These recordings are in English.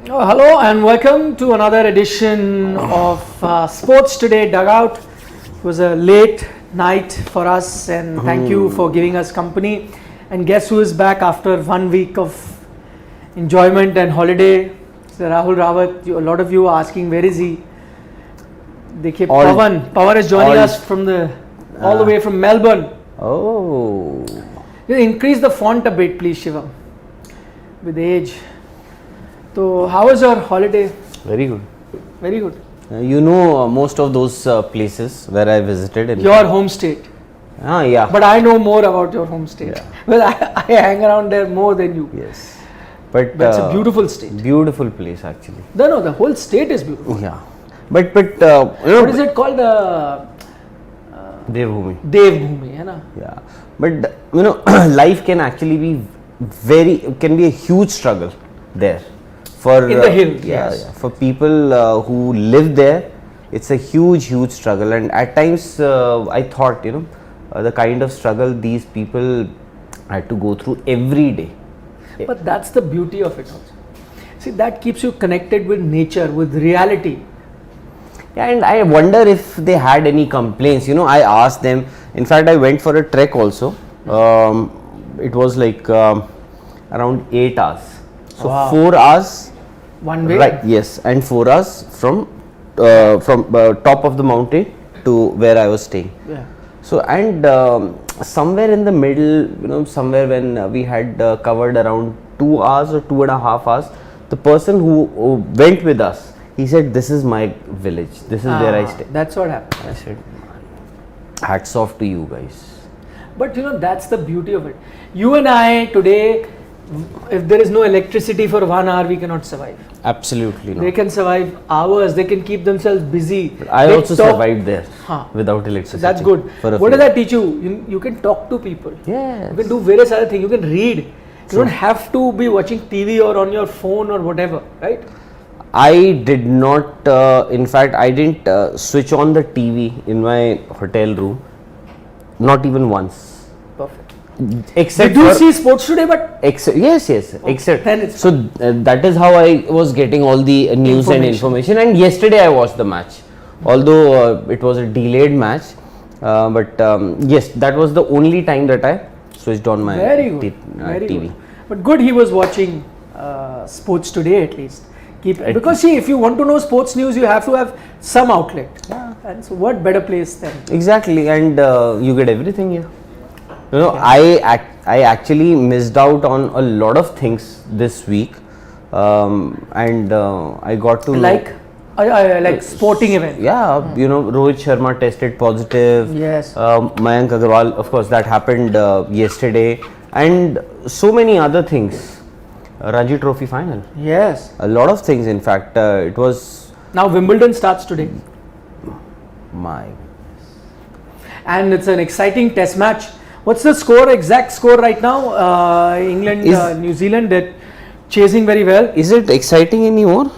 Hello and welcome to another edition of Sports Today Dugout. It was a late night for us and thank you for giving us company. And guess who is back after 1 week of enjoyment and holiday? Mr. Rahul Rawat. A lot of you are asking where is he? Dekhiye, Pawan is joining us from all the way from Melbourne. Oh. Increase the font a bit please, Shivam, with age. So, how was your holiday? Very good. Very good. You know most of those places where I visited. Your home state. Yeah. But I know more about your home state. Yeah. Well, I hang around there more than you. Yes. But it's a beautiful state. Beautiful place actually. No, the whole state is beautiful. Yeah. But you know. What is it called? Devbhoomi. Devbhoomi, hai na? Yeah. But you know, life can actually be can be a huge struggle there. For, in the hills, yes. Yeah, for people who live there, it's a huge struggle, and at times I thought, the kind of struggle these people had to go through every day. But that's the beauty of it also. See, that keeps you connected with nature, with reality. Yeah, and I wonder if they had any complaints. I asked them. In fact, I went for a trek also. It was like around 8 hours. So wow. 4 hours. One way? Right, yes, and 4 hours from top of the mountain to where I was staying. Yeah. So, and somewhere in the middle, somewhere when we had covered around 2 hours or 2.5 hours, the person who went with us, he said, "This is my village, this is where I stay." That's what happened. I said, hats off to you guys. But that's the beauty of it. You and I today, if there is no electricity for 1 hour, we cannot survive. Absolutely not. They can survive hours, they can keep themselves busy. But I also survived there without electricity. So that's good. What does that teach you? You can talk to people. Yes. You can do various other things. You can read. You don't have to be watching TV or on your phone or whatever, right? I did not, in fact, I didn't switch on the TV in my hotel room. Not even once. Perfect. Except did you see Sports Today? But yes. Except so that is how I was getting all the news and information. And yesterday I watched the match, although it was a delayed match. But yes, that was the only time that I switched on my TV. Good. But good, he was watching Sports Today at least. Because see, if you want to know sports news, you have to have some outlet. Yeah. And so, what better place than? Exactly, and you get everything here. I actually missed out on a lot of things this week, and I got to like sporting events. Yeah, Rohit Sharma tested positive. Yes. Mayank Agarwal, of course, that happened yesterday, and so many other things. Ranji Trophy final. Yes. A lot of things. In fact, it was. Now Wimbledon starts today. My. And it's an exciting test match. What's the exact score right now? England, New Zealand, they're chasing very well. Is it exciting anymore?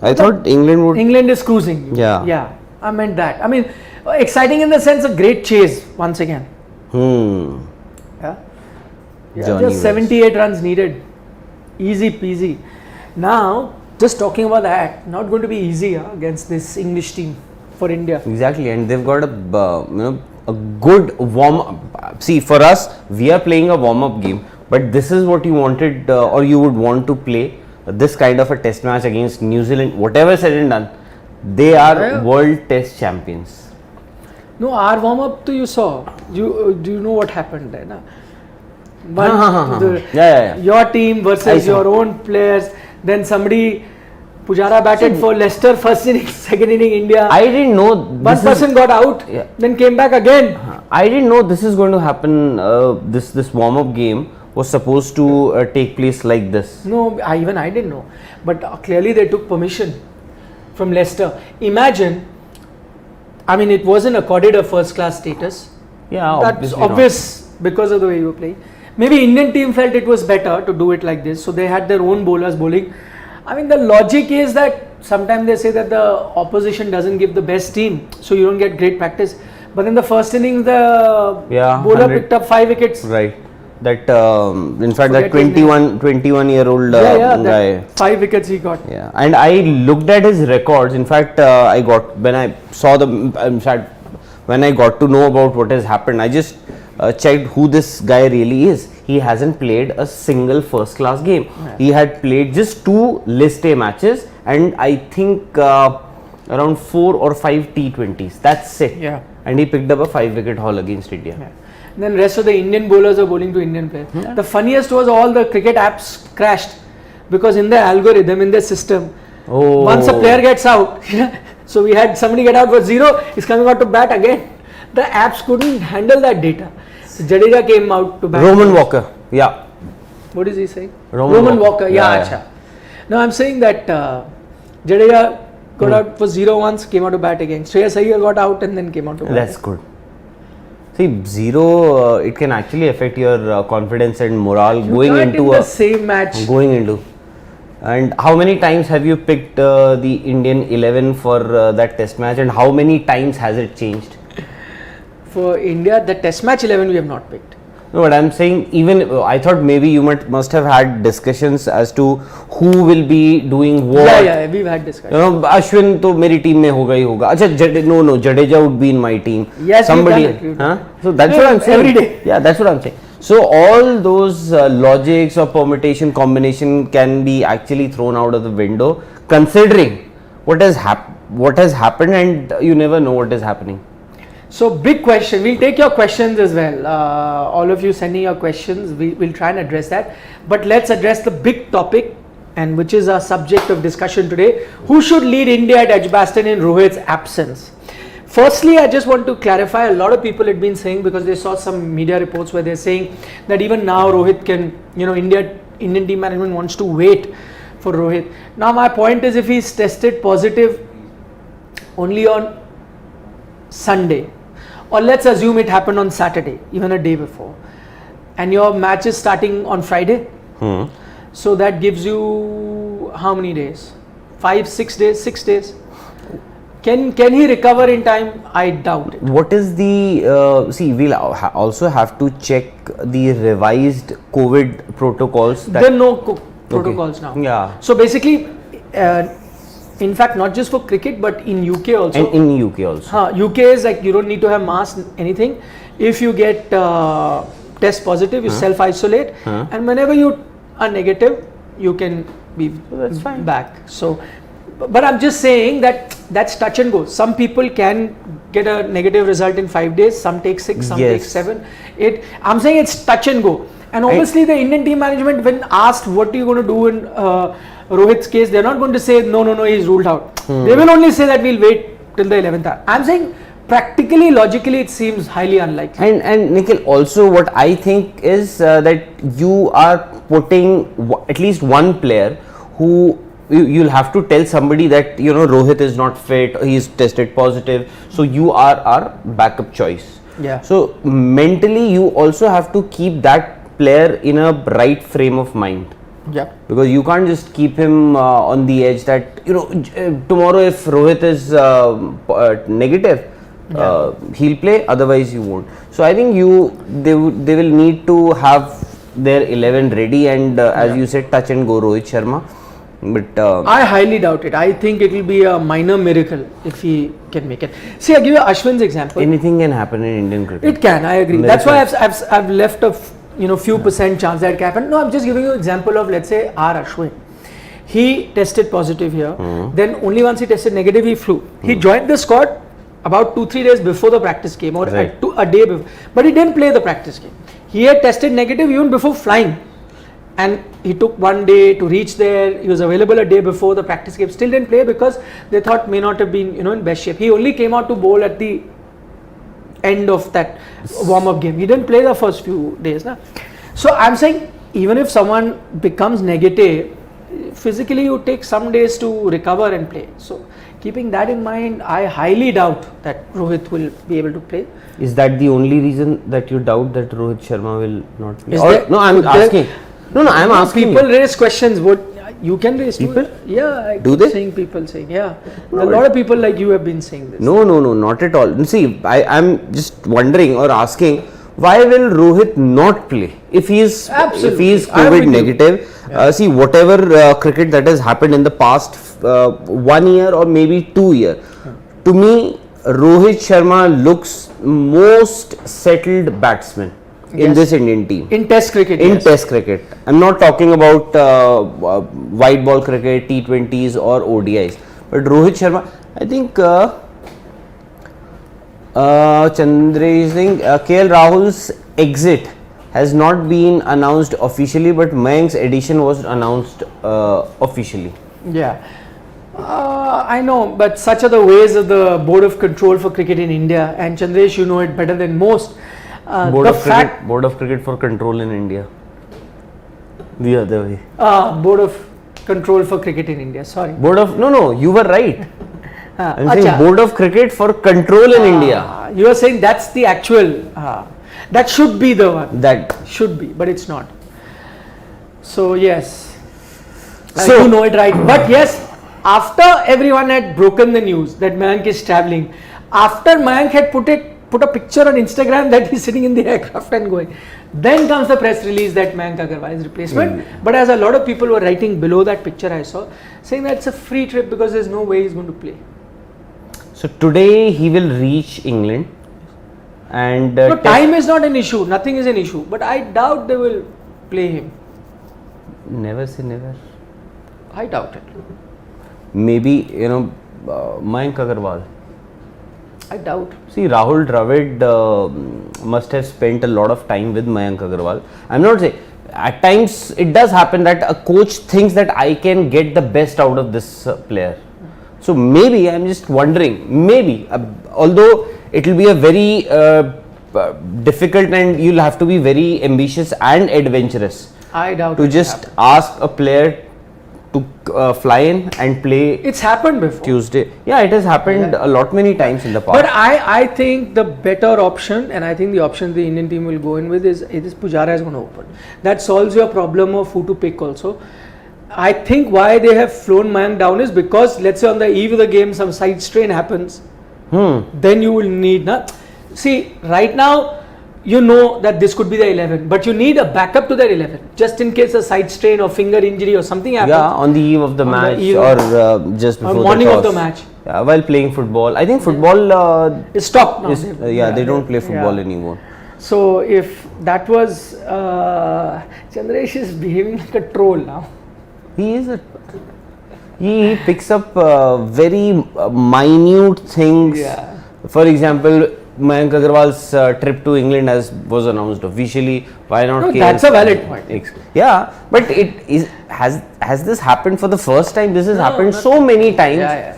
I thought England would. England is cruising. Yeah. Yeah, I meant that. I mean, exciting in the sense of great chase once again. Yeah. Just 78 runs needed. Easy peasy. Now, just talking about that, not going to be easy against this English team for India. Exactly, and they've got a good warm-up. See, for us, we are playing a warm-up game, but this is what you wanted or you would want to play, this kind of a test match against New Zealand. Whatever said and done, they are world test champions. No, our warm-up you saw. Do you know what happened there? Na? Your team versus your own players. Then somebody, Pujara batted for Leicester first inning, second inning India. I didn't know. One person got out, then came back again. I didn't know this is going to happen. This warm-up game was supposed to take place like this. No, even I didn't know. But clearly they took permission from Leicester. Imagine, I mean, it wasn't accorded a first-class status. Yeah, that's obvious because of the way you were playing. Maybe Indian team felt it was better to do it like this, so they had their own bowlers bowling. I mean, the logic is that sometimes they say that the opposition doesn't give the best team, so you don't get great practice. But in the first innings, the bowler picked up 5 wickets. Right. That in fact that Forget his 21-year-old that guy. 5 wickets he got. Yeah, and I looked at his records. In fact, I got when I saw the. In fact, when I got to know about what has happened, I just checked who this guy really is. He hasn't played a single first-class game. Yeah. He had played just 2 List A matches, and I think around 4 or 5 T20s. That's it. Yeah. And he picked up a 5-wicket haul against India. Yeah. Then rest of the Indian bowlers are bowling to Indian players. Yeah. The funniest was all the cricket apps crashed because in their algorithm, in their system, Oh. once a player gets out, so we had somebody get out for 0, he's coming out to bat again. The apps couldn't handle that data. So Jadeja came out to bat. Roman Walker. Yeah. What is he saying? Roman Walker. Yeah, Yeah, acha. No, I'm saying that Jadeja got out for 0 once, came out to bat again. Shreyas Iyer got out and then came out to bat. That's good. See, 0, it can actually affect your confidence and morale going Not into in the same match. going into. And how many times have you picked the Indian 11 for that test match, and how many times has it changed? For India, the test match 11 we have not picked. No, but I'm saying even I thought maybe you must have had discussions as to who will be doing what. Yeah, we've had discussion. You know, Ashwin to मेरी team में होगा ही होगा. अच्छा, Jadeja would be in my team. Yes, somebody. we've done it. So that's what I'm saying. Every day. Yeah, that's what I'm saying. So all those logics or permutation combination can be actually thrown out of the window, considering what has happened, and you never know what is happening. So big question. We'll take your questions as well. All of you sending your questions. We'll try and address that. But let's address the big topic, and which is our subject of discussion today. Who should lead India at Edgbaston in Rohit's absence? Firstly, I just want to clarify, a lot of people had been saying, because they saw some media reports where they're saying that even now Rohit can, Indian team management wants to wait for Rohit. Now my point is, if he's tested positive only on Sunday, or let's assume it happened on Saturday, even a day before, and your match is starting on Friday, so that gives you how many days? 6 days? 6 days. Can he recover in time? I doubt it. What is the see? We'll also have to check the revised COVID protocols. There are no protocols now. Yeah. So basically, in fact, not just for cricket, but in UK also. And in UK also. UK is like you don't need to have mask, anything. If you get test positive, you self-isolate, and whenever you are negative, you can be that's fine. back. So, but I'm just saying that that's touch and go. Some people can get a negative result in 5 days. Some take 6, some take 7, 8. I'm saying it's touch and go. And obviously, the Indian team management, when asked what are you going to do in Rohit's case, they're not going to say no, he's ruled out. They will only say that we'll wait till the 11th hour. I'm saying practically, logically, it seems highly unlikely. And Nikhil, also what I think is that you are putting at least one player who you'll have to tell somebody that Rohit is not fit, he's tested positive, so you are our backup choice. Yeah. So mentally, you also have to keep that player in a right frame of mind. Yeah. Because you can't just keep him on the edge that tomorrow if Rohit is negative, he'll play, otherwise you won't. So I think they will need to have their 11 ready, and as you said, touch and go Rohit Sharma. But I highly doubt it. I think it will be a minor miracle if he can make it. See, I'll give you Ashwin's example. Anything can happen in Indian cricket. It can, I agree. That's why I've left a few percent chance that it can happen. No, I'm just giving you an example of, let's say, R. Ashwin. He tested positive here. Then only once he tested negative, he flew. He joined the squad about 2-3 days before the practice game, or a day before. But he didn't play the practice game. He had tested negative even before flying. And he took 1 day to reach there. He was available a day before the practice game. Still didn't play because they thought may not have been in best shape. He only came out to bowl at the end of that warm-up game. He didn't play the first few days. So I'm saying, even if someone becomes negative, physically you take some days to recover and play. So keeping that in mind, I highly doubt that Rohit will be able to play. Is that the only reason that you doubt that Rohit Sharma will not play? I'm asking. I'm asking. People raise questions. What you can raise people? Yeah. Do they? People saying, yeah. A lot of people like you have been saying this. No, not at all. See, I'm just wondering or asking, why will Rohit not play if he is Absolutely. COVID I'm with negative? See, whatever cricket that has happened in the past 1 year or maybe 2 years, to me, Rohit Sharma looks most settled batsman in Yes. this Indian team. In Test cricket. In yes. Test cricket, I'm not talking about white ball cricket, T20s or ODIs, but Rohit Sharma, I think Chandresh Singh, KL Rahul's exit has not been announced officially, but Mayank's addition was announced officially. Yeah. I know, but such are the ways of the Board of Control for Cricket in India, and Chandresh, you know it better than most. Board of Cricket for Control in India. The other way. Board of Control for Cricket in India. Sorry. No, you were right. I'm saying Acha. Board of Cricket for Control in India. You are saying that's the actual. That should be the one. That. Should be, but it's not. So yes, So- I do know it right. But yes, after everyone had broken the news that Mayank is traveling, after Mayank had put a picture on Instagram that he's sitting in the aircraft and going, then comes the press release that Mayank Agarwal is replacement. But as a lot of people were writing below that picture, I saw saying that it's a free trip because there's no way he's going to play. So today he will reach England, and No, time is not an issue. Nothing is an issue. But I doubt they will play him. never say never. I doubt it. Maybe Mayank Agarwal. I doubt. See, Rahul Dravid must have spent a lot of time with Mayank Agarwal. I'm not saying, at times it does happen that a coach thinks that I can get the best out of this player. So maybe, I'm just wondering, maybe, although it will be a very difficult, and you'll have to be very ambitious and adventurous I doubt to it will just happen. ask a player to fly in and play It's happened before. Tuesday. Yeah, it has happened a lot many times in the past. But I think the better option, and I think the option the Indian team will go in with is Pujara is going to open. That solves your problem of who to pick also. I think why they have flown Mayank down is because let's say on the eve of the game some side strain happens, then you will need. See, right now you know that this could be the 11, but you need a backup to that 11 just in case a side strain or finger injury or something happens. Yeah, on the eve of the On the match eve or of- just before morning the of toss. the match. Yeah, while playing football. I think football It's stopped now. they don't play football yeah. anymore. So if that was Chandresh is behaving like a troll now. He is he picks up very minute things. Yeah. For example, Mayank Agarwal's trip to England was announced officially. Why not? No, KL? that's a valid point. Yeah, but it is has this happened for the first time? This has happened not- so many times. Yeah.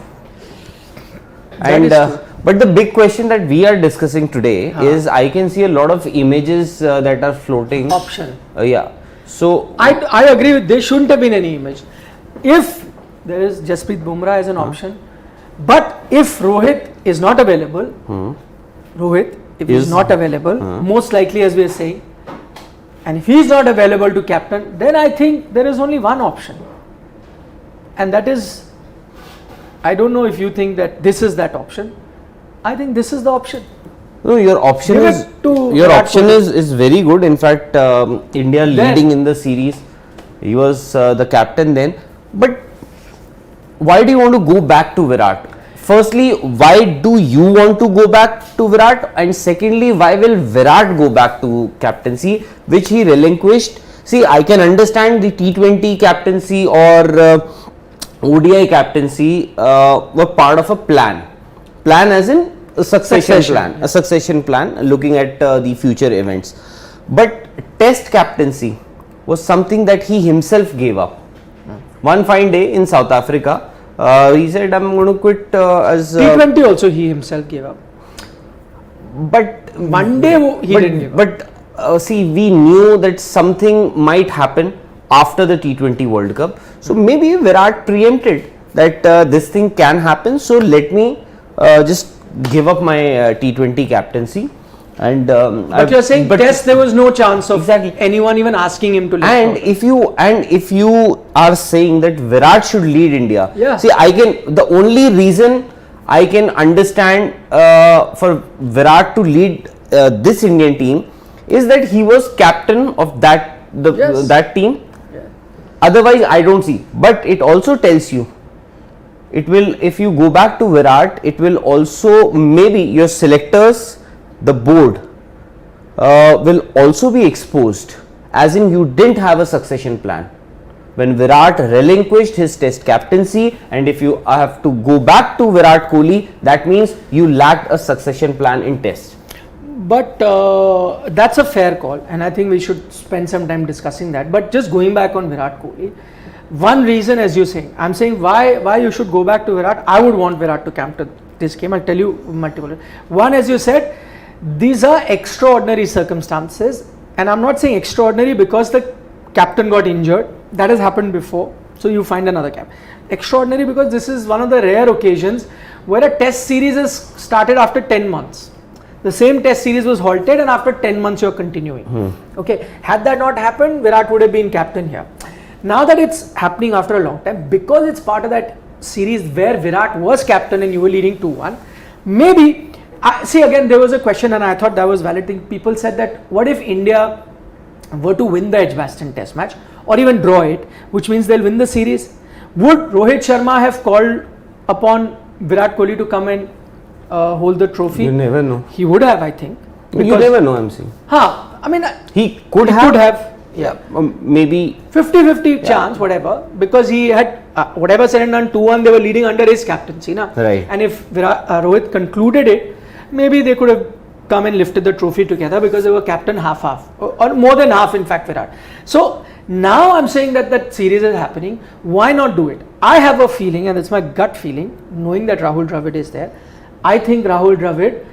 And That is true. but the big question that we are discussing today is, I can see a lot of images that are floating. Option. Yeah. So I agree with there shouldn't have been any image. If there is Jasprit Bumrah as an option, but if Rohit is not available, Rohit, if he is not available, most likely as we are saying, and if he is not available to captain, then I think there is only one option, and that is, I don't know if you think that this is that option. I think this is the option. no, your option Give is it to your Virat option Kohli. is very good. In fact, India leading in the series. He was the captain then. But why do you want to go back to Virat? Firstly, why do you want to go back to Virat? And secondly, why will Virat go back to captaincy, which he relinquished? See, I can understand the T20 captaincy or ODI captaincy were part of a plan. Plan as in a succession plan looking at the future events. But Test captaincy was something that he himself gave up. One fine day in South Africa, he said, I'm going to quit as... T20 also he himself gave up. But One day he didn't give up. But see, we knew that something might happen after the T20 World Cup. So maybe Virat preempted that this thing can happen. So let me just give up my T20 captaincy. And But you're saying Test there was no chance of Exactly. anyone even asking him to leave. And if you are saying that Virat should lead India, Yeah. see, the only reason I can understand for Virat to lead this Indian team is that he was captain of Yes. that team. Yeah. Otherwise, I don't see. But it also tells you, it will, if you go back to Virat, it will also, maybe your selectors, the board, will also be exposed, as in you didn't have a succession plan. When Virat relinquished his test captaincy, and if you have to go back to Virat Kohli, that means you lacked a succession plan in test. But that's a fair call, and I think we should spend some time discussing that. But just going back on Virat Kohli, one reason, as you say, I'm saying why you should go back to Virat. I would want Virat to captain this game. I'll tell you multiple. One, as you said, these are extraordinary circumstances, and I'm not saying extraordinary because the captain got injured. That has happened before, so you find another captain. Extraordinary because this is one of the rare occasions where a test series is started after 10 months. The same test series was halted, and after 10 months you're continuing. Okay, had that not happened, Virat would have been captain here. Now that it's happening after a long time, because it's part of that series where Virat was captain and you were leading 2-1, maybe, see, again, there was a question and I thought that was valid thing. People said that what if India were to win the Edgbaston test match or even draw it, which means they'll win the series? Would Rohit Sharma have called upon Virat Kohli to come and hold the trophy? You never know. He would have, I think. You never know, I'm saying. I mean, He could have. Yeah. Maybe 50-50 chance, whatever, because he had whatever said and done 2-1, they were leading under his captaincy. Na? Right. And if Rohit concluded it, maybe they could have come and lifted the trophy together because they were captain half, or more than half, in fact, Virat. So now I'm saying that that series is happening. Why not do it? I have a feeling, and it's my gut feeling, knowing that Rahul Dravid is there. I think Rahul Dravid,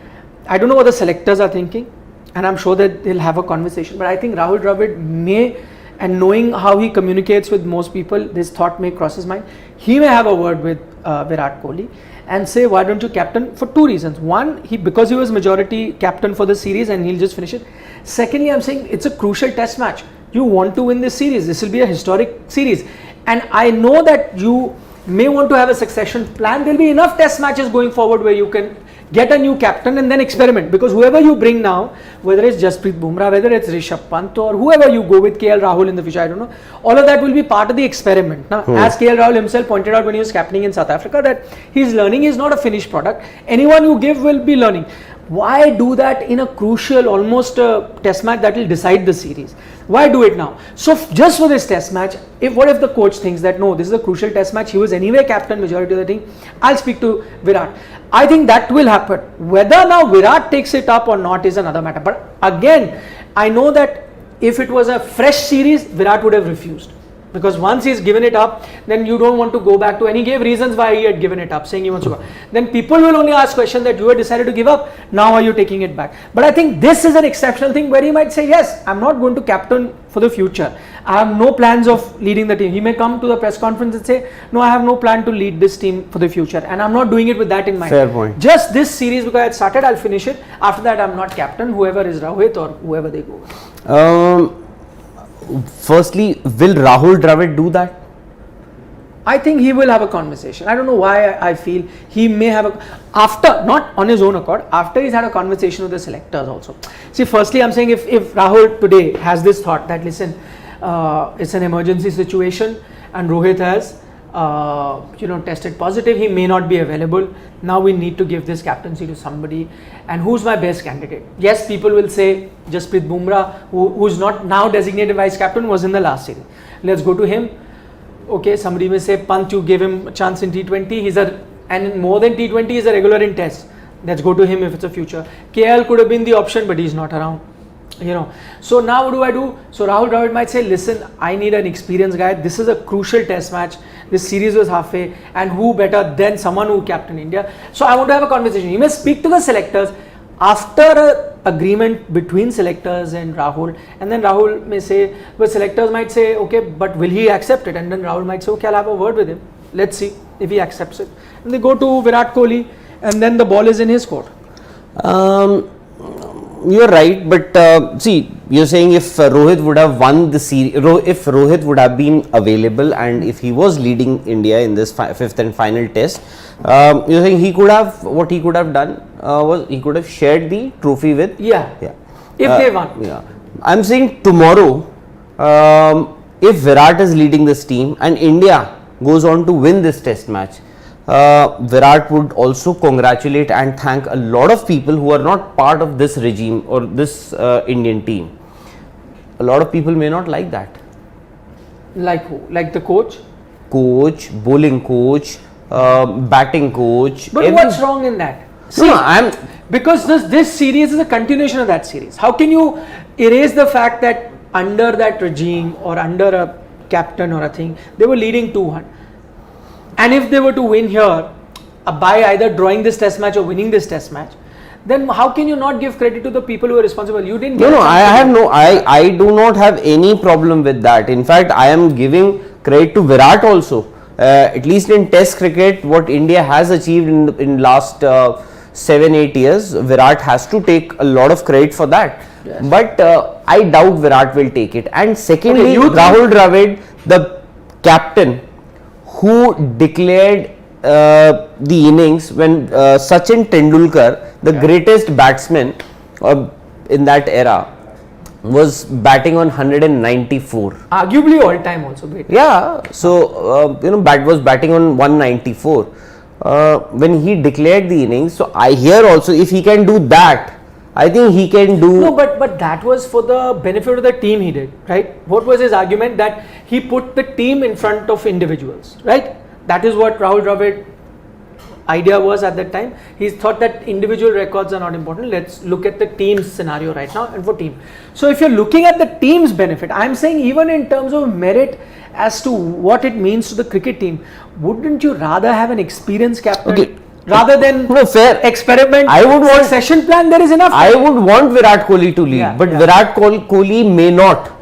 I don't know what the selectors are thinking, and I'm sure that they'll have a conversation, but I think Rahul Dravid may, and knowing how he communicates with most people, this thought may cross his mind. He may have a word with Virat Kohli and say, why don't you captain, for two reasons. One, because he was majority captain for the series and he'll just finish it. Secondly, I'm saying it's a crucial test match. You want to win this series. This will be a historic series. And I know that you may want to have a succession plan. There'll be enough test matches going forward where you can get a new captain and then experiment, because whoever you bring now, whether it's Jasprit Bumrah, whether it's Rishabh Pant, or whoever you go with, KL Rahul in the future, I don't know, all of that will be part of the experiment. Now, as KL Rahul himself pointed out when he was captaining in South Africa, that he's learning, is not a finished product. Anyone you give will be learning. Why do that in a crucial, almost a test match that will decide the series? Why do it now? So just for this test match, what if the coach thinks that no, this is a crucial test match, he was anyway captain majority of the thing, I'll speak to Virat. I think that will happen. Whether now Virat takes it up or not is another matter. But again, I know that if it was a fresh series, Virat would have refused. Because once he's given it up, then you don't want to go back to, and he gave reasons why he had given it up, saying he wants to go. Then people will only ask questions that you had decided to give up, now are you taking it back? But I think this is an exceptional thing where he might say, yes, I'm not going to captain for the future. I have no plans of leading the team. He may come to the press conference and say, no, I have no plan to lead this team for the future, and I'm not doing it with that in mind. Fair point. Just this series, because I had started, I'll finish it. After that, I'm not captain, whoever is Rohit or whoever they go with. Firstly, will Rahul Dravid do that? I think he will have a conversation. I don't know why I feel he may have after, not on his own accord, after he's had a conversation with the selectors also. See, firstly, I'm saying if Rahul today has this thought that, listen, it's an emergency situation and Rohit has tested positive, he may not be available. Now we need to give this captaincy to somebody. And who's my best candidate? Yes, people will say Jasprit Bumrah, who's not now designated vice captain, was in the last series. Let's go to him. Okay, somebody may say Pant, you gave him a chance in T20. And more than T20, he's a regular in Test. Let's go to him if it's a future. KL could have been the option, but he's not around. So now what do I do? So Rahul Dravid might say, listen, I need an experienced guy. This is a crucial test match. This series was halfway, and who better than someone who captained India? So I want to have a conversation. He may speak to the selectors after an agreement between selectors and Rahul, and then Rahul may say, but selectors might say, okay, but will he accept it? And then Rahul might say, okay, I'll have a word with him. Let's see if he accepts it. And they go to Virat Kohli, and then the ball is in his court. You're right, but see, you're saying if Rohit would have won the series, if Rohit would have been available and if he was leading India in this fifth and final test, you're saying what he could have done was he could have shared the trophy with. Yeah. if they won. Yeah, I'm saying tomorrow, if Virat is leading this team and India goes on to win this test match, Virat would also congratulate and thank a lot of people who are not part of this regime or this Indian team. A lot of people may not like that. Like who? Like the coach? Coach, bowling coach, batting coach. But what's wrong in that? See, because this series is a continuation of that series. How can you erase the fact that under that regime or under a captain or a thing, they were leading 2-1? And if they were to win here by either drawing this test match or winning this test match, then how can you not give credit to the people who are responsible? You didn't. I do not have any problem with that. In fact, I am giving credit to Virat also. At least in Test cricket, what India has achieved in last 7-8 years, Virat has to take a lot of credit for that. Yes. But I doubt Virat will take it. And secondly, Rahul Dravid, the captain, who declared the innings when Sachin Tendulkar, the greatest batsman in that era, was batting on 194. Arguably all time also great. Yeah, so was batting on 194 when he declared the innings. So I hear also if he can do that, I think he can do. No, but that was for the benefit of the team he did, right? What was his argument? That he put the team in front of individuals, right? That is what Rahul Dravid idea was at that time. He thought that individual records are not important. Let's look at the team's scenario right now and for team. So if you're looking at the team's benefit, I'm saying even in terms of merit as to what it means to the cricket team, wouldn't you rather have an experienced captain rather than experiment? I would want session plan. There is enough time. I would want Virat Kohli to lead, but Virat Kohli may not.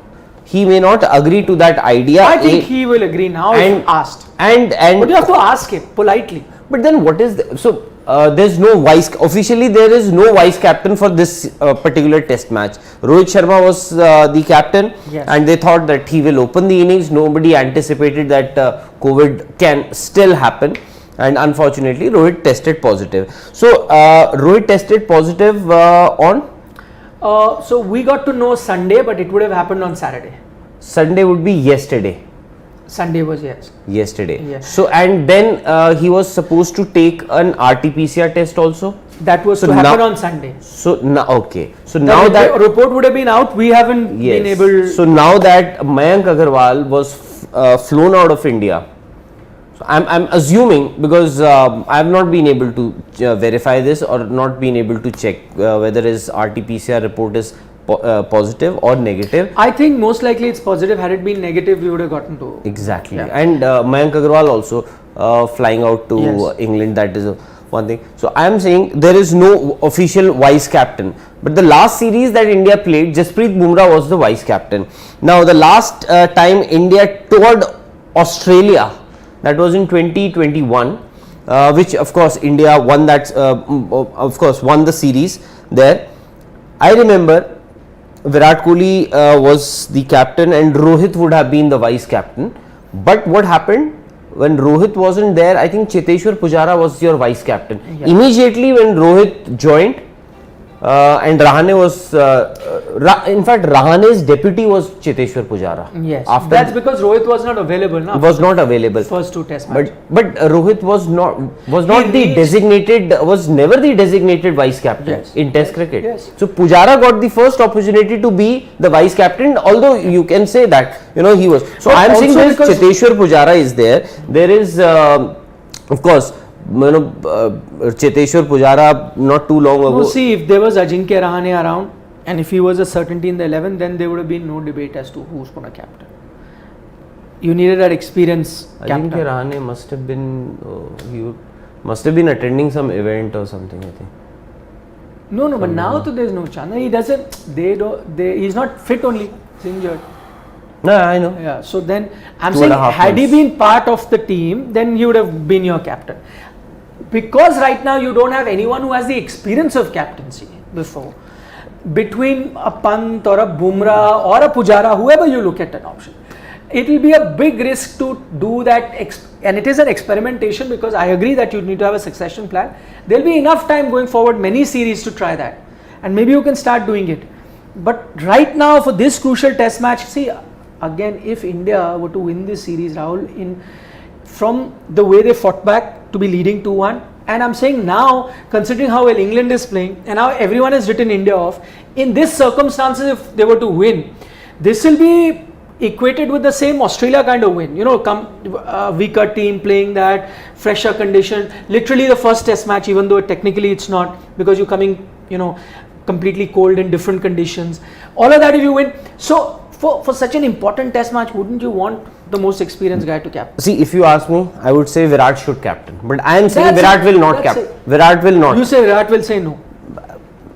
He may not agree to that idea. I think he will agree now if asked. But you have to ask him politely. But then what is there's no officially there is no vice captain for this particular test match. Rohit Sharma was the captain, and they thought that he will open the innings. Nobody anticipated that COVID can still happen, and unfortunately Rohit tested positive. So Rohit tested positive on? So we got to know Sunday, but it would have happened on Saturday. Sunday would be yesterday. Sunday was yesterday. Yes. So and then he was supposed to take an RT-PCR test also. That was to happen on Sunday. So now So the now that report would have been out, we haven't been able. So now that Mayank Agarwal was flown out of India, so I'm assuming, because I have not been able to verify this or not been able to check whether his RT-PCR report is positive or negative. I think most likely it's positive. Had it been negative, we would have gotten to. Exactly. And Mayank Agarwal also flying out to England. That is one thing. So I am saying there is no official vice captain. But the last series that India played, Jasprit Bumrah was the vice captain. Now the last time India toured Australia, that was in 2021, which of course India won that. Won the series there. I remember Virat Kohli was the captain and Rohit would have been the vice captain. But what happened when Rohit wasn't there? I think Cheteshwar Pujara was your vice captain. Immediately when Rohit joined and Rahane was, in fact Rahane's deputy was Cheteshwar Pujara. Yes, that's because Rohit was not available. No? Was not available. First two test matches. But Rohit was never the designated vice captain in Test cricket. So Pujara got the first opportunity to be the vice captain. Although you can say that he was. So I am saying this Cheteshwar Pujara is there. There is of course. Cheteshwar Pujara not too long ago. No, see, if there was Ajinkya Rahane around and if he was a certainty in the 11, then there would have been no debate as to who's going to captain. You needed that experience. Ajinkya Rahane must have been he must have been attending some event or something, I think. No, but now there's no chance. He doesn't. He's not fit only. He's injured. No, I know. Yeah. So then I'm saying, had he been part of the team, then he would have been your captain. Because right now you don't have anyone who has the experience of captaincy before. Between a Pant or a Bumrah or a Pujara, whoever you look at an option, it will be a big risk to do that. And it is an experimentation, because I agree that you need to have a succession plan. There will be enough time going forward, many series to try that. And maybe you can start doing it. But right now for this crucial test match, see again, if India were to win this series, Rahul, from the way they fought back to be leading 2-1, and I'm saying now, considering how well England is playing and how everyone has written India off, in these circumstances, if they were to win, this will be equated with the same Australia kind of win. You know, weaker team playing that, fresher condition, literally the first test match, even though technically it's not, because you're coming, you know, completely cold in different conditions. All of that if you win. So for such an important test match, wouldn't you want the most experienced guy to captain? See, if you ask me, I would say Virat should captain. But I am saying That's Virat it. will not That's captain. it. Virat will not. You say Virat will say no.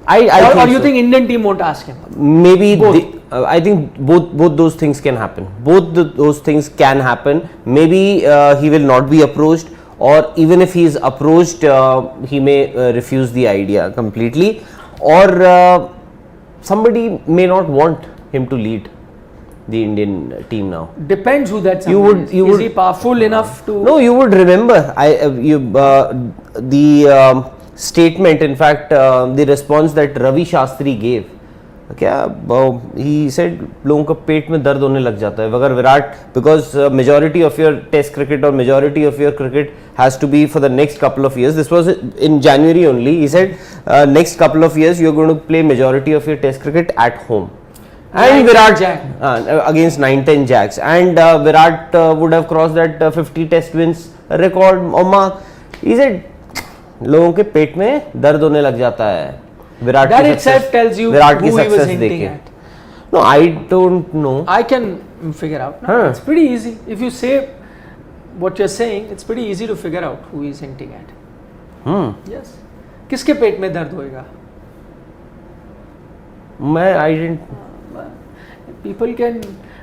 I think or you so. think Indian team won't ask him? Maybe Both. I think both those things can happen. Those things can happen. Maybe he will not be approached, or even if he is approached, he may refuse the idea completely, or somebody may not want him to lead the Indian team now. Depends who that somebody is. Is he powerful enough to? No, you would remember the statement, in fact, the response that Ravi Shastri gave. He said लोगों का पेट में दर्द होने लग जाता है अगर Virat, because majority of your test cricket or majority of your cricket has to be for the next couple of years. This was in January only. He said next couple of years you are going to play majority of your test cricket at home. And Virat against 9-10 Jacks, and Virat would have crossed that 50 test wins record or mark. He said लोगों के पेट में दर्द होने लग जाता है. Virat that itself tells you Virat who he was hinting at. No, I don't know. I can figure out. No, it's pretty easy. If you say what you're saying, it's pretty easy to figure out who he's hinting at. Yes. किसके पेट में दर्द होएगा? I didn't. People can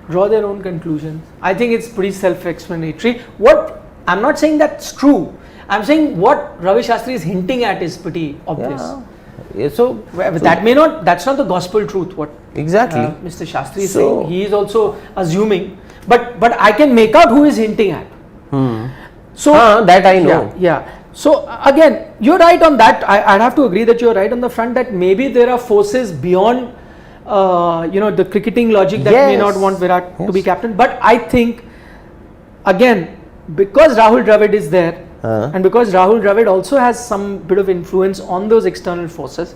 draw their own conclusions. I think it's pretty self-explanatory. What I'm not saying that's true. I'm saying what Ravi Shastri is hinting at is pretty obvious. Yeah, so that may not. That's not the gospel truth. What exactly Mr. Shastri is saying. He is also assuming, but I can make out who is hinting at. So that I know. Yeah. So again, you're right on that. I'd have to agree that you're right on the front that maybe there are forces beyond, the cricketing logic that may not want Virat to be captain. But I think, again, because Rahul Dravid is there, and because Rahul Dravid also has some bit of influence on those external forces.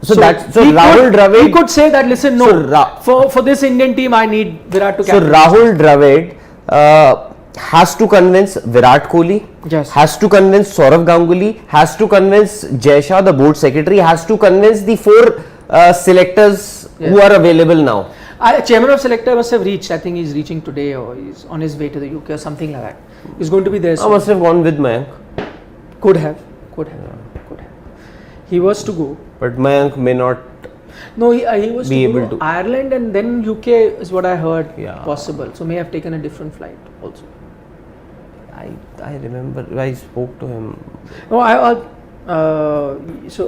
So Rahul Dravid, he could say that, listen, for this Indian team, I need Virat to captain. So Rahul Dravid has to convince Virat Kohli, has to convince Saurav Ganguly, has to convince Jai Shah, the board secretary, has to convince the 4 selectors who are available now. Chairman of selector must have reached. I think he's reaching today, or he's on his way to the UK or something like that. He's going to be there soon. I must have gone with Mayank. Could have. He was to go, but Mayank may not. No, he was be to able go to. Ireland and then UK is what I heard possible. So may have taken a different flight also. I remember I spoke to him. No, this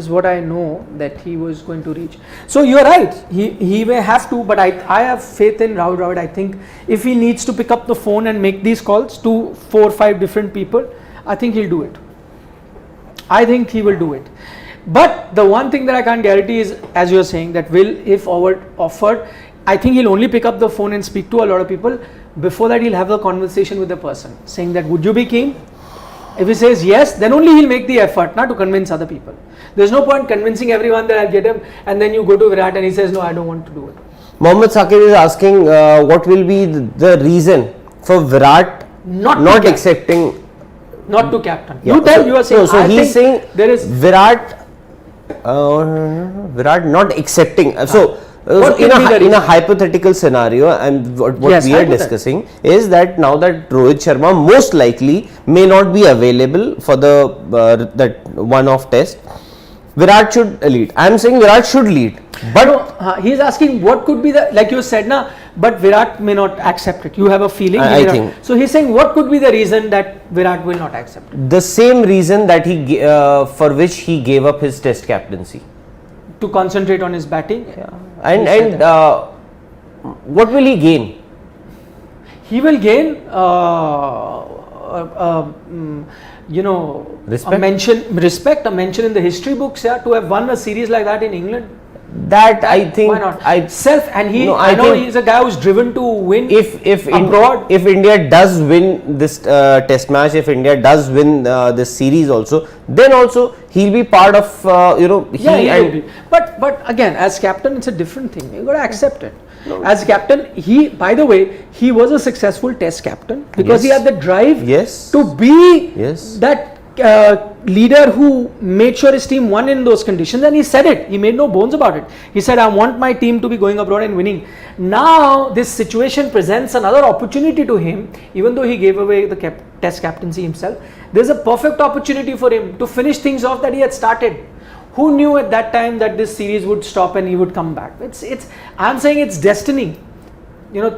is what I know, that he was going to reach. So you're right. He may have to, but I have faith in Rahul Dravid. I think if he needs to pick up the phone and make these calls to 4 or 5 different people, I think he'll do it. I think he will do it. But the one thing that I can't guarantee is, as you're saying, that if offered, I think he'll only pick up the phone and speak to a lot of people. Before that, he'll have a conversation with the person, saying that, would you be keen? If he says yes, then only he'll make the effort, not to convince other people. There's no point convincing everyone that I'll get him, and then you go to Virat and he says, no, I don't want to do it. Mohammad Saqib is asking what will be the reason for Virat not accepting. Not to captain. Yeah. You are saying. So he's saying there is Virat not accepting. In a hypothetical scenario, and what we are discussing is that now that Rohit Sharma most likely may not be available for the that one-off test, Virat should lead. I am saying Virat should lead, but he is asking what could be the, like you said na, but Virat may not accept it. You have a feeling. I think so. He's saying what could be the reason that Virat will not accept it? The same reason that he for which he gave up his test captaincy. To concentrate on his batting. Yeah. And what will he gain? He will gain, respect. A mention in the history books. To have won a series like that in England. That I think Why not? And he. No, I know think he's a guy who's driven to win. if abroad. if India does win this test match, if India does win this series also, then also he'll be part of he He will and be. But again, as captain, it's a different thing. You got to accept it. As captain, by the way, he was a successful test captain because he Yes. had the drive Yes. to be Yes. that leader who made sure his team won in those conditions, and he said it. He made no bones about it. He said, "I want my team to be going abroad and winning." Now this situation presents another opportunity to him, even though he gave away the test captaincy himself. There's a perfect opportunity for him to finish things off that he had started. Who knew at that time that this series would stop and he would come back? I'm saying it's destiny.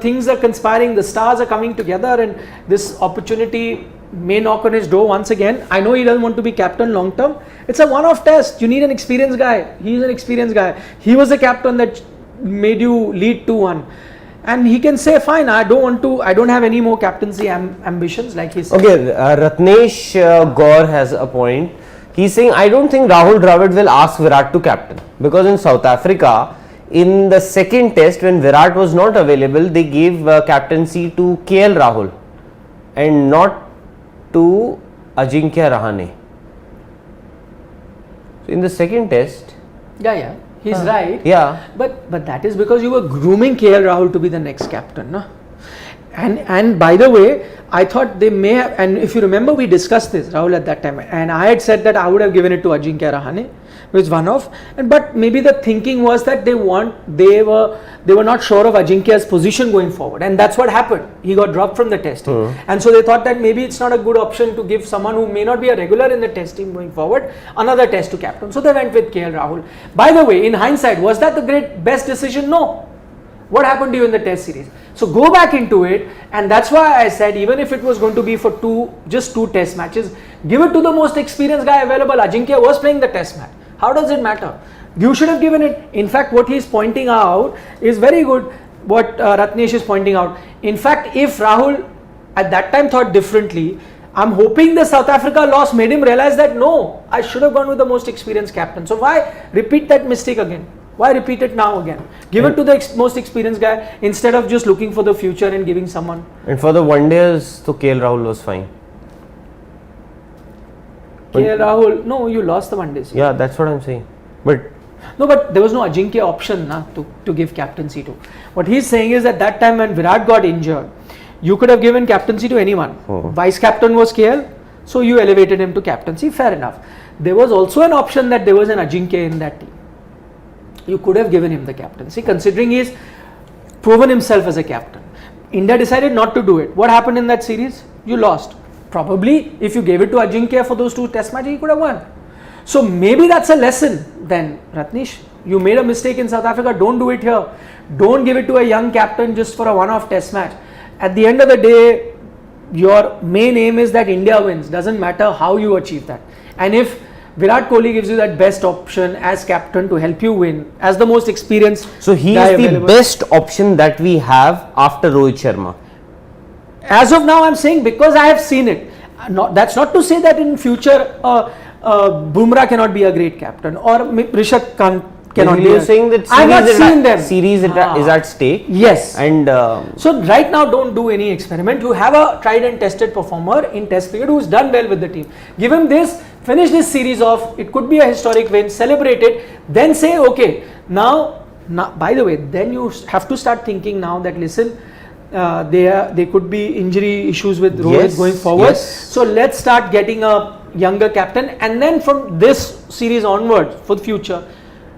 Things are conspiring, the stars are coming together, and this opportunity may knock on his door once again. I know he doesn't want to be captain long term. It's a one-off test. You need an experienced guy. He's an experienced guy. He was the captain that made you lead 2-1. And he can say, fine, I don't have any more captaincy ambitions, like he said. Okay, Ratnesh Gaur has a point. He's saying, I don't think Rahul Dravid will ask Virat to captain, because in South Africa, in the second test when Virat was not available, they gave captaincy to KL Rahul and not to Ajinkya Rahane. So in the second test, Yeah, he's right. yeah, But that is because you were grooming KL Rahul to be the next captain, no? And by the way, I thought they may have, and if you remember, we discussed this, Rahul, at that time, and I had said that I would have given it to Ajinkya Rahane, which is one off. But maybe the thinking was that they were not sure of Ajinkya's position going forward, and that's what happened. He got dropped from the test team, and so they thought that maybe it's not a good option to give someone who may not be a regular in the test team going forward another test to captain. So they went with KL Rahul. By the way, in hindsight, was that the best decision? No. What happened to you in the test series? So go back into it, and that's why I said, even if it was going to be for just two test matches, give it to the most experienced guy available. Ajinkya was playing the test match. How does it matter? You should have given it. In fact, what he is pointing out is very good, what Ratnesh is pointing out. In fact, if Rahul at that time thought differently, I'm hoping the South Africa loss made him realize that no, I should have gone with the most experienced captain. So why repeat that mistake again? Why repeat it now again? Give it to the most experienced guy instead of just looking for the future and giving someone. And for the one days, so KL Rahul was fine. KL Rahul, no, you lost the one days. Yeah, that's what I'm saying. But there was no Ajinkya option to give captaincy to. What he's saying is that time when Virat got injured, you could have given captaincy to anyone. Vice captain was KL, so you elevated him to captaincy. Fair enough. There was also an option that there was an Ajinkya in that team. You could have given him the captaincy, considering he's proven himself as a captain. India decided not to do it. What happened in that series? You lost. Probably, if you gave it to Ajinkya for those two test matches, he could have won. So maybe that's a lesson then, Ratnesh. You made a mistake in South Africa, don't do it here. Don't give it to a young captain just for a one-off test match. At the end of the day, your main aim is that India wins. Doesn't matter how you achieve that. And if Virat Kohli gives you that best option as captain to help you win, as the most experienced. So he is the best option that we have after Rohit Sharma. As of now, I'm saying because I have seen it. That's not to say that in future Bumrah cannot be a great captain or Rishabh cannot be. You're saying that series is at stake. Yes. And so right now, don't do any experiment. You have a tried and tested performer in test period who's done well with the team. Give him this. Finish this series off. It could be a historic win. Celebrate it. Then say, okay, now by the way, then you have to start thinking now that listen, there could be injury issues with Rohit going forward. Yes. So let's start getting a younger captain, and then from this series onwards for the future,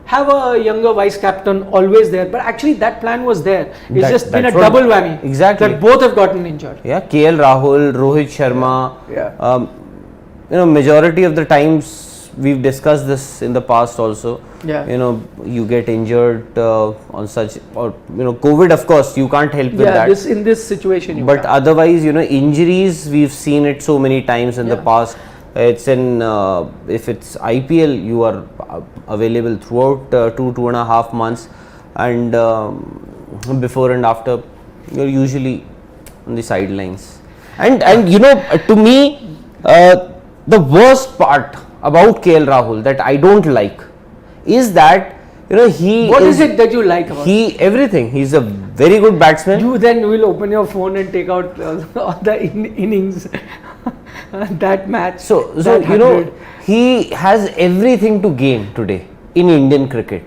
have a younger vice captain always there. But actually, that plan was there. It's just been a double whammy. Exactly. That both have gotten injured. Yeah, KL Rahul, Rohit Sharma. Yeah. Majority of the times we've discussed this in the past also. Yeah. You get injured on such, or COVID, of course, you can't help with that. Yeah, in this situation. But otherwise, injuries, we've seen it so many times in the past. It's in if it's IPL, you are available throughout 2.5 months, and before and after, you're usually on the sidelines. And to me, the worst part about KL Rahul that I don't like is that What is it that you like about him? Everything. He's a very good batsman. You then will open your phone and take out all the innings, that match. So that 100. he has everything to gain today in Indian cricket.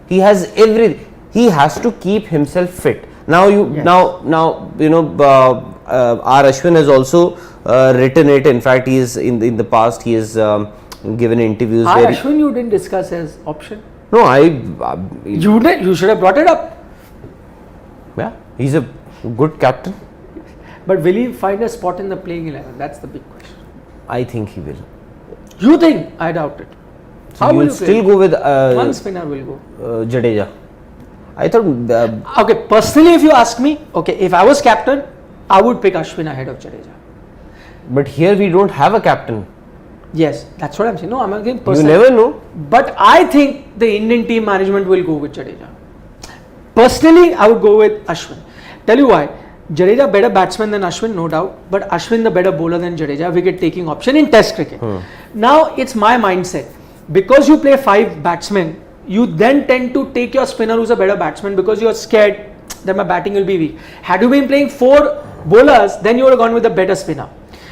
He has everything. He has to keep himself fit. Now R Ashwin has also written it. In fact, he is in the past he has given interviews. Ashwin, you didn't discuss as option. No, You did. You should have brought it up. Yeah, he's a good captain. But will he find a spot in the playing 11? That's the big question. I think he will. You think? I doubt it. So How you will will you still play? go with One spinner will go. Jadeja. I thought. Okay, personally, if you ask me, okay, if I was captain, I would pick Ashwin ahead of Jadeja. But here we don't have a captain. Yes, that's what I'm saying. No, I'm again You personally. never know. But I think the Indian team management will go with Jadeja. Personally, I would go with Ashwin. Tell you why. Jadeja better batsman than Ashwin, no doubt. But Ashwin the better bowler than Jadeja, wicket taking option in Test cricket. Now it's my mindset. Because you play 5 batsmen, you then tend to take your spinner who's a better batsman because you're scared that my batting will be weak. Had you been playing 4 bowlers, then you would have gone with a better spinner.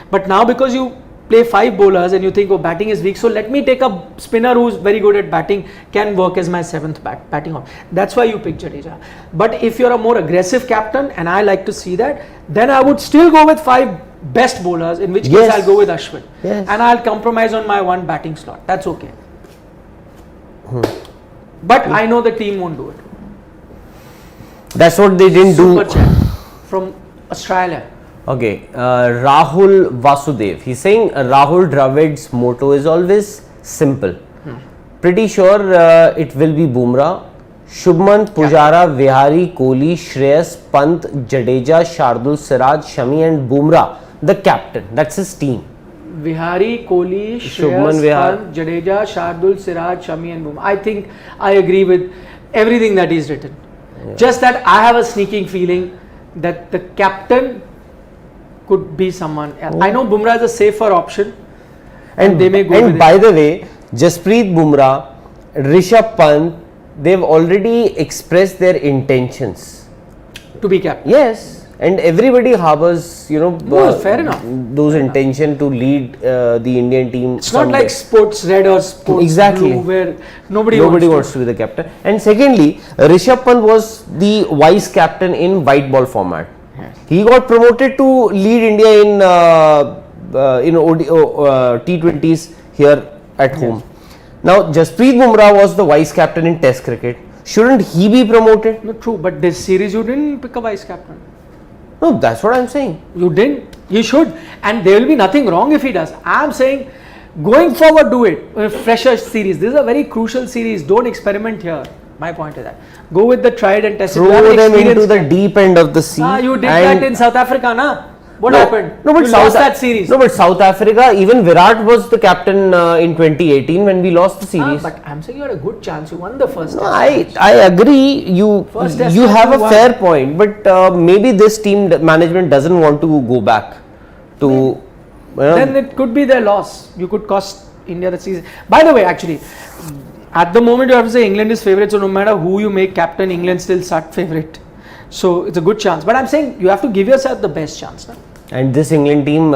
But now because you play 5 bowlers and you think, oh, batting is weak, so let me take a spinner who's very good at batting, can work as my 7th batting option. That's why you pick Jadeja. But if you're a more aggressive captain, and I like to see that, then I would still go with 5 best bowlers, in which case Yes. I'll go with Ashwin. Yes. And I'll compromise on my 1 batting slot. That's okay. But I know the team won't do it. That's what they didn't Super do. chat from Australia. Okay, Rahul Vasudev. He's saying Rahul Dravid's motto is always simple. Pretty sure it will be Bumrah, Shubman, Pujara, Vihari, Kohli, Shreyas, Pant, Jadeja, Shardul, Siraj, Shami and Bumrah, the captain. That's his team. Vihari, Kohli, Shubman Shreyas, Vihar. Pant, Jadeja, Shardul, Siraj, Shami and Bumrah. I think I agree with everything that he's written. Just that I have a sneaking feeling that the captain could be someone else. I know Bumrah is a safer option and they may go with And by the way, Jasprit Bumrah, Rishabh Pant, they've already expressed their intentions. it to be captain. Yes, and everybody harbors, fair enough. those intention to lead the Indian team. It's not like sports red or sports Exactly. blue where nobody wants to be the captain. And secondly, Rishabh Pant was the vice captain in white ball format. Yes. He got promoted to lead India in T20s here at home. Now, Jasprit Bumrah was the vice captain in Test cricket. Shouldn't he be promoted? No, true. But this series you didn't pick a vice captain. No, that's what I'm saying. You didn't. You should. And there will be nothing wrong if he does. I'm saying going forward, do it. A fresher series. This is a very crucial series. Don't experiment here. My point is that. Go with the tried and tested. You have Throw an them into experienced the guy. deep end of the sea. You did and- that in South Africa, na? What happened? No, but you lost that series. No, but South Africa, even Virat was the captain in 2018 when we lost the series. But I'm saying you had a good chance. You won the first No, test. I agree. First test You match have you a won. fair point, but maybe this team management doesn't want to go back to. Then it could be their loss. You could cost India the season. By the way, actually, at the moment you have to say England is favourite, so no matter who you make captain, England still start favourite. So it's a good chance. But I'm saying you have to give yourself the best chance. Na? And this England team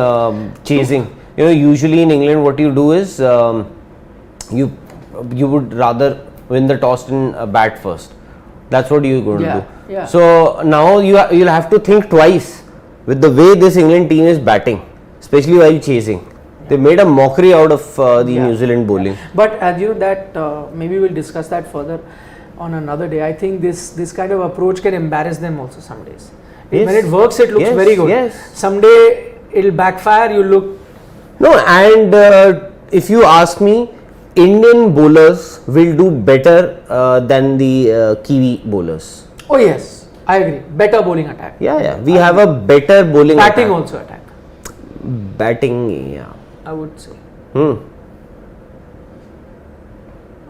chasing. Usually in England, what you do is you would rather win the toss and bat first. That's what you're going to do. Yeah. So now you'll have to think twice with the way this England team is batting, especially while chasing. They made a mockery out of the New Zealand bowling. But as you know that maybe we'll discuss that further on another day. I think this kind of approach can embarrass them also some days. Yes. When it works, it looks Yes, very good. yes. Someday it'll backfire. You look. No, and if you ask me, Indian bowlers will do better than the Kiwi bowlers. Oh yes, I agree. Better bowling attack. Yeah. We have a better bowling Batting attack. also attack. Batting, yeah. I would say. Hmm.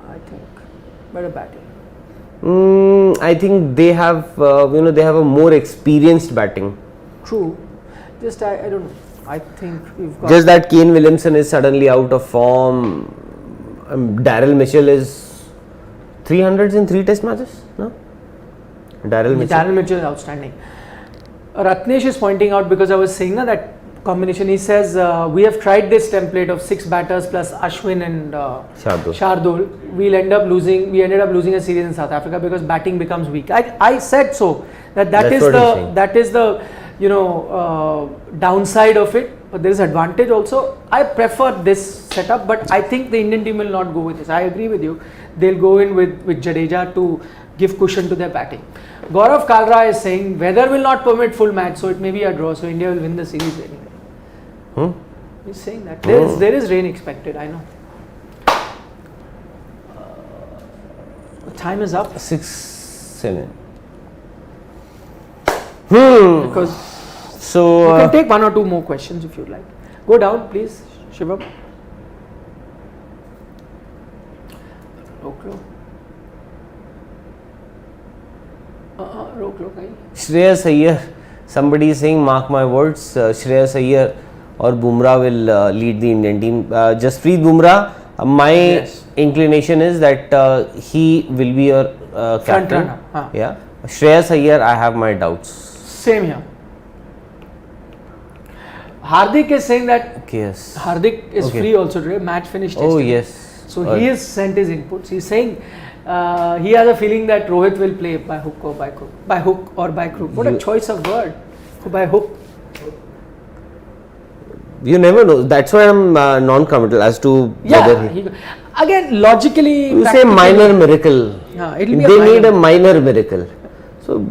I think better batting. I think they have, they have a more experienced batting. True. Just I don't know. I think we've got. Just that Kane Williamson is suddenly out of form. Daryl Mitchell is 300s in 3 test matches? No? Daryl Mitchell. Darren Mitchell is outstanding. Ratnesh is pointing out, because I was saying that combination, he says we have tried this template of 6 batters plus Ashwin and Shardul. We ended up losing a series in South Africa because batting becomes weak. I said so, that is the downside of it, but there is advantage also. I prefer this setup, but I think the Indian team will not go with this. I agree with you. They'll go in with Jadeja to give cushion to their batting. Gaurav Kalra is saying weather will not permit full match, so it may be a draw, so India will win the series anyway. He's saying that there is rain expected. I know. Time is up. 6-7. Because so you can take 1 or 2 more questions if you'd like. Go down, please, Shivam. Shreyas Iyer, somebody is saying, mark my words, Shreyas Iyer or Bumrah will lead the Indian team. Jasprit Bumrah, my inclination is that he will be your captain. Yeah. Shreyas Iyer, I have my doubts. Same here. Hardik is saying that Hardik is free also today. Match finished yesterday. So he has sent his inputs. He's saying he has a feeling that Rohit will play by hook or by crook. By hook or by crook. What a choice of word. By hook. You never know. That's why I'm non-committal as to whether he... Again, logically... You say minor miracle. They need a minor miracle. So,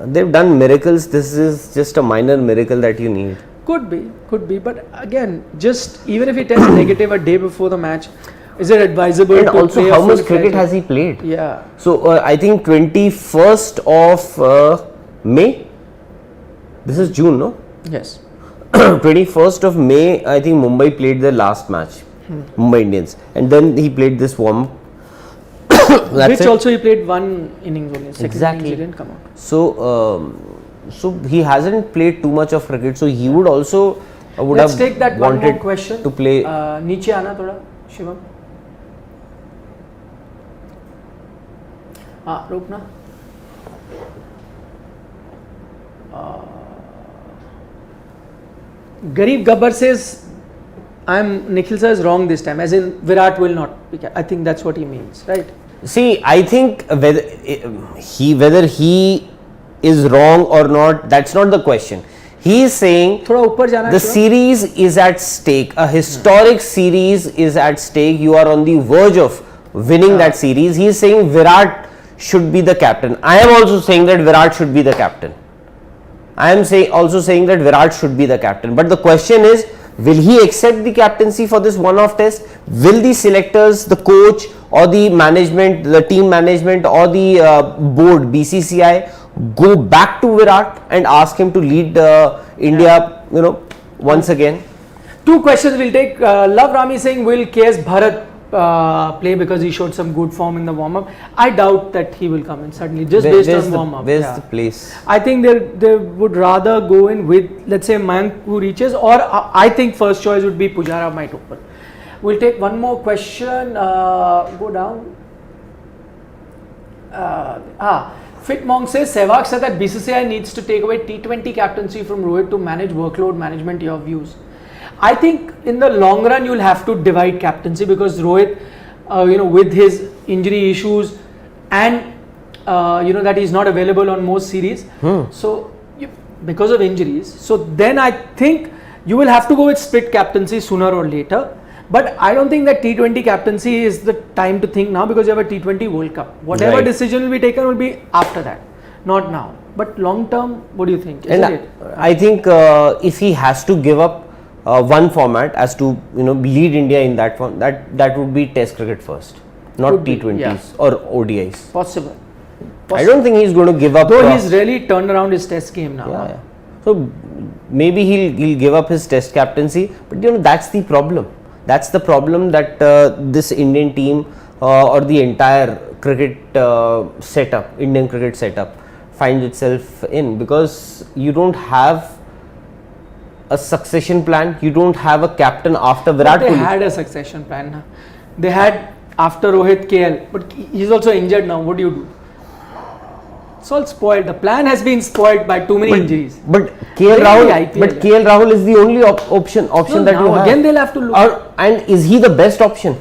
they've done miracles. This is just a minor miracle that you need. Could be. But again, just even if he tests negative a day before the match, is it advisable and to also play how much cricket has he played? Yeah. So, I think 21st of May. This is June, no? Yes. 21st of May, I think Mumbai played their last match. Mumbai Indians. And then he played this warm-up. Which also he played 1 innings only. Second innings he didn't come out. So he hasn't played too much of cricket. So he would also Let's take that one more question to play. Niche आना थोड़ा शिवम. रुकना. Garib Gabbar says, Nikhil sir is wrong this time, as in Virat will not. I think that's what he means, right? See, I think whether he is wrong or not, that's not the question. He is saying the series is at stake. A historic series is at stake. You are on the verge of winning that series. He is saying Virat should be the captain. I am also saying that Virat should be the captain. I am also saying that Virat should be the captain. But the question is, will he accept the captaincy for this one-off test? Will the selectors, the coach or the management, the team management or the board, BCCI, go back to Virat and ask him to lead India, once again? 2 questions we'll take. Love Rami saying, will KS Bharat play because he showed some good form in the warm-up? I doubt that he will come in suddenly, just based on warm-up. Where's the place? I think they would rather go in with, let's say, Mayank who reaches, or I think first choice would be Pujara might open. We'll take one more question. Go down. Fitmong says, Sehwag said that BCCI needs to take away T20 captaincy from Rohit to manage workload management. Your views? I think in the long run you'll have to divide captaincy, because Rohit, with his injury issues and that he's not available on most series, so because of injuries, so then I think you will have to go with split captaincy sooner or later. But I don't think that T20 captaincy is the time to think now, because you have a T20 World Cup. Whatever decision will be taken will be after that, not now. But long term, what do you think? I think if he has to give up one format as to lead India in that form, that would be Test cricket first, not T20s or ODIs. Possible. I don't think he's going to give up. Though he's really turned around his Test game now. So maybe he'll give up his Test captaincy, but that's the problem. That's the problem that this Indian team or the entire cricket setup, Indian cricket setup, finds itself in, because you don't have a succession plan. You don't have a captain after Virat Kohli. They had a succession plan. They had after Rohit, KL, but he's also injured now. What do you do? It's all spoiled. The plan has been spoiled by too many injuries. But KL Rahul, KL Rahul is the only option that you have. Again, they'll have to look. And is he the best option?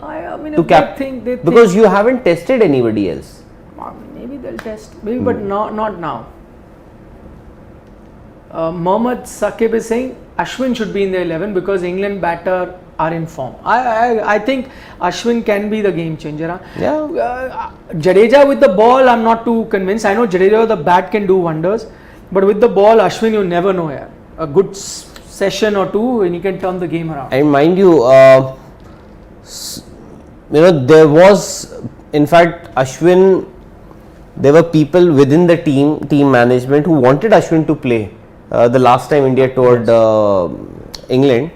I mean, To because you haven't tested anybody else. Maybe they'll test. Maybe, but not now. Mohammad Saqib is saying Ashwin should be in the 11 because England batter are in form. I think Ashwin can be the game changer. Huh? Yeah. Jadeja with the ball, I'm not too convinced. I know Jadeja with the bat can do wonders, but with the ball, Ashwin, you never know. Yeah. A good session or two, and he can turn the game around. And mind you, there was, in fact, Ashwin. There were people within the team management who wanted Ashwin to play the last time India toured England,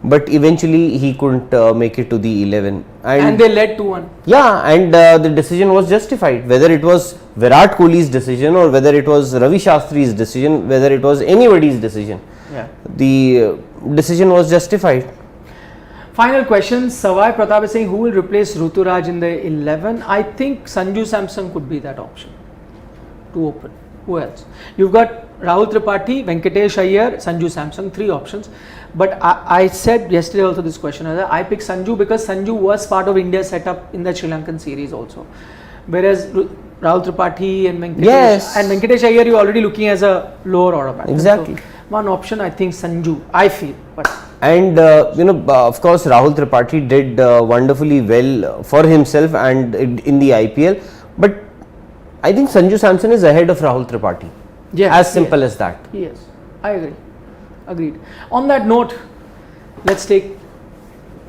but eventually he couldn't make it to the 11. And they led 2-1. Yeah, and the decision was justified. Whether it was Virat Kohli's decision or whether it was Ravi Shastri's decision, whether it was anybody's decision, the decision was justified. Final question, Savai Pratap is saying who will replace Ruturaj in the 11? I think Sanju Samson could be that option to open. Who else? You've got Rahul Tripathi, Venkatesh Iyer, Sanju Samson, 3 options. But I said yesterday also this question, I picked Sanju because Sanju was part of India's setup in the Sri Lankan series also. Whereas Rahul Tripathi and Venkatesh Iyer, you're already looking as a lower order batsman. Exactly. So one option, I think Sanju, I feel. And of course, Rahul Tripathi did wonderfully well for himself and in the IPL. But I think Sanju Samson is ahead of Rahul Tripathi. Yes, as simple as that. Yes, I agree. Agreed. On that note, let's take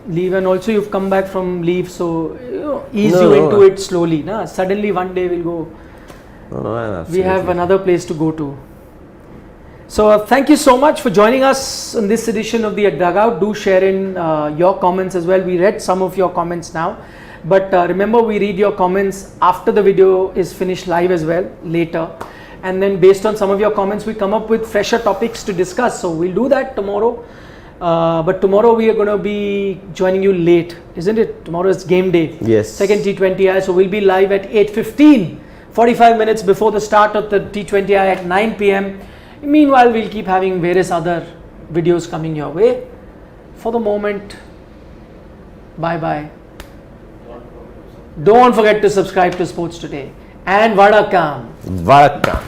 leave, and also you've come back from leave, so ease you into it slowly. Na? Suddenly one day we'll go. We have another place to go to. So thank you so much for joining us in this edition of the Dugout. Do share in your comments as well. We read some of your comments now, but remember, we read your comments after the video is finished live as well later, and then based on some of your comments we come up with fresher topics to discuss. So we'll do that tomorrow, but tomorrow we are going to be joining you late, isn't it? Tomorrow is game day. Yes. Second T20I, so we'll be live at 8:15, 45 minutes before the start of the T20I at 9 p.m. Meanwhile, we'll keep having various other videos coming your way. For the moment, bye-bye. Don't forget to subscribe to Sports Today. And Vadakkam. Vadakkam.